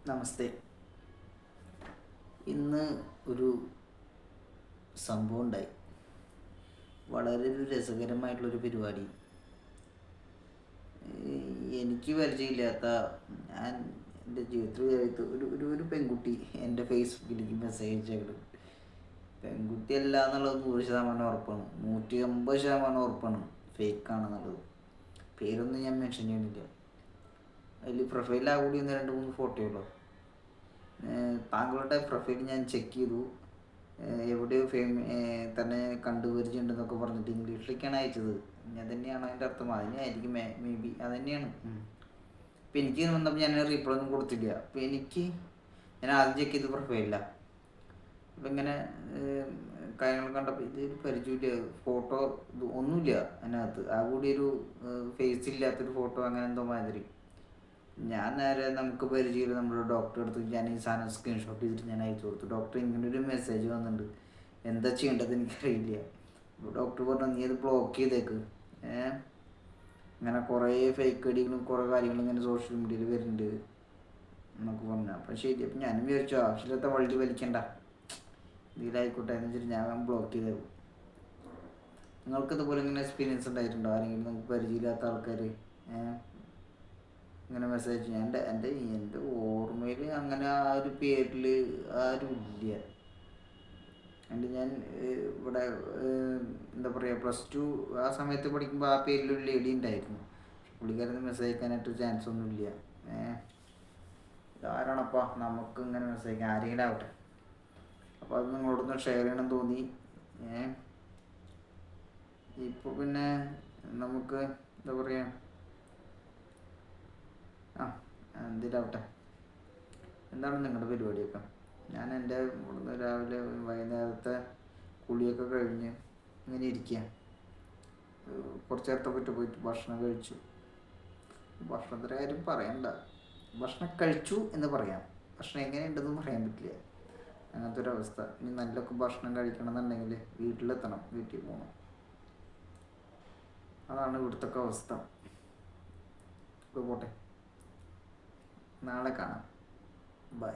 നമസ്തേ. ഇന്ന് ഒരു സംഭവം ഉണ്ടായി. വളരെ ഒരു രസകരമായിട്ടുള്ളൊരു പരിപാടി. എനിക്ക് പരിചയമില്ലാത്ത, ഞാൻ എൻ്റെ ജീവിതത്തിൽ ഒരു ഒരു ഒരു പെൺകുട്ടി എൻ്റെ ഫേസ്ബുക്കിലേക്ക് മെസ്സേജ് അയച്ചത്. പെൺകുട്ടിയല്ല എന്നുള്ളത് 100% ഉറപ്പാണ്, 150% ഉറപ്പാണ് ഫേക്കാണെന്നുള്ളത്. പേരൊന്നും ഞാൻ മെൻഷൻ ചെയ്യണില്ല. അതിൽ പ്രൊഫൈലാ കൂടി 1-2-3 ഫോട്ടോയുള്ളൂ. താങ്കളുടെ പ്രൊഫൈൽ ഞാൻ ചെക്ക് ചെയ്തു, എവിടെയോ തന്നെ കണ്ടുപരിചയമുണ്ടെന്നൊക്കെ പറഞ്ഞിട്ട് ഇംഗ്ലീഷിലേക്കാണ് അയച്ചത്. ഞാൻ തന്നെയാണോ അതിൻ്റെ അർത്ഥം? അതിനായിരിക്കും മേ ബി അത് തന്നെയാണ്. അപ്പം എനിക്ക് വന്നപ്പോൾ ഞാൻ റീപ്ലൈ ഒന്നും കൊടുത്തില്ല. അപ്പം ഞാൻ ആദ്യം ചെക്ക് ചെയ്ത് പ്രൊഫൈലില്ല. അപ്പം ഇങ്ങനെ കാര്യങ്ങൾ കണ്ടപ്പോൾ ഇതൊരു പരിചയമില്ല, ഫോട്ടോ ഒന്നുമില്ല അതിനകത്ത്. ആ കൂടി ഒരു ഫേസ് ഇല്ലാത്തൊരു ഫോട്ടോ, അങ്ങനെ എന്തോ മാതിരി. ഞാൻ നേരെ നമുക്ക് പരിചയമില്ല നമ്മുടെ ഡോക്ടറെ അടുത്ത് ഞാൻ ഈ സാധനം സ്ക്രീൻഷോട്ട് ചെയ്തിട്ട് ഞാൻ അയച്ചു കൊടുത്തു. ഡോക്ടർ ഇങ്ങനൊരു മെസ്സേജ് വന്നിട്ടുണ്ട്, എന്താ ചെയ്യേണ്ടത് എനിക്കറിയില്ല. അപ്പോൾ ഡോക്ടർ പറഞ്ഞു, നീ അത് ബ്ലോക്ക് ചെയ്തേക്ക്. ഇങ്ങനെ കുറേ ഫേക്ക് ഐഡികളും കുറേ കാര്യങ്ങളും ഇങ്ങനെ സോഷ്യൽ മീഡിയയിൽ വരുന്നുണ്ട് എന്നൊക്കെ പറഞ്ഞു. അപ്പം ശരി. അപ്പം ഞാനും വിചാരിച്ചു ആവശ്യമില്ലാത്ത വള്ളി വലിക്കണ്ട, ഇതിലായിക്കോട്ടെ എന്ന് വെച്ചിട്ട് ഞാൻ ബ്ലോക്ക് ചെയ്തേക്കും. നിങ്ങൾക്ക് ഇതുപോലെ ഇങ്ങനെ എക്സ്പീരിയൻസ് ഉണ്ടായിട്ടുണ്ടോ? ആരെങ്കിലും നിങ്ങൾക്ക് പരിചയമില്ലാത്ത ആൾക്കാർ ഇങ്ങനെ മെസ്സേജ്? എൻ്റെ ഓർമ്മയിൽ അങ്ങനെ ആ ഒരു പേരിൽ ആരും ഇല്ല. ഞാൻ ഇവിടെ എന്താ പറയുക, +2 ആ സമയത്ത് പഠിക്കുമ്പോൾ ആ പേരിലൊരു ലേഡി ഉണ്ടായിരുന്നു. പുള്ളിക്കാരന് മെസ്സേജ് അയക്കാനായിട്ട് ചാൻസ് ഒന്നുമില്ല. ഇതാരാണപ്പാ നമുക്ക് ഇങ്ങനെ മെസ്സേജ് അയക്കാൻ? ആരെങ്കിലും ആവട്ടെ. അപ്പോൾ അത് നിങ്ങളോടൊന്ന് ഷെയർ ചെയ്യണം തോന്നി. ഇപ്പോൾ പിന്നെ നമുക്ക് എന്താ പറയുക, എന്തിലാവട്ടെ, എന്താണ് നിങ്ങളുടെ പരിപാടിയൊക്കെ? ഞാൻ എൻ്റെ ഇവിടുന്ന് രാവിലെ വൈകുന്നേരത്തെ കുളിയൊക്കെ കഴിഞ്ഞ് ഇങ്ങനെ ഇരിക്കുക. കുറച്ച് നേരത്തെ പോയിട്ട് ഭക്ഷണം കഴിച്ചു. ഭക്ഷണത്തിൻ്റെ കാര്യം പറയണ്ട, ഭക്ഷണം കഴിച്ചു എന്ന് പറയാം, ഭക്ഷണം എങ്ങനെയുണ്ടെന്ന് പറയാൻ പറ്റില്ല. അങ്ങനത്തെ ഒരു അവസ്ഥ. ഇനി നല്ലൊക്കെ ഭക്ഷണം കഴിക്കണം എന്നുണ്ടെങ്കിൽ വീട്ടിലെത്തണം, വീട്ടിൽ പോകണം. അതാണ് ഇവിടുത്തെ അവസ്ഥ. ഇപ്പോൾ പോട്ടെ, നാളെ കാണാം. ബൈ.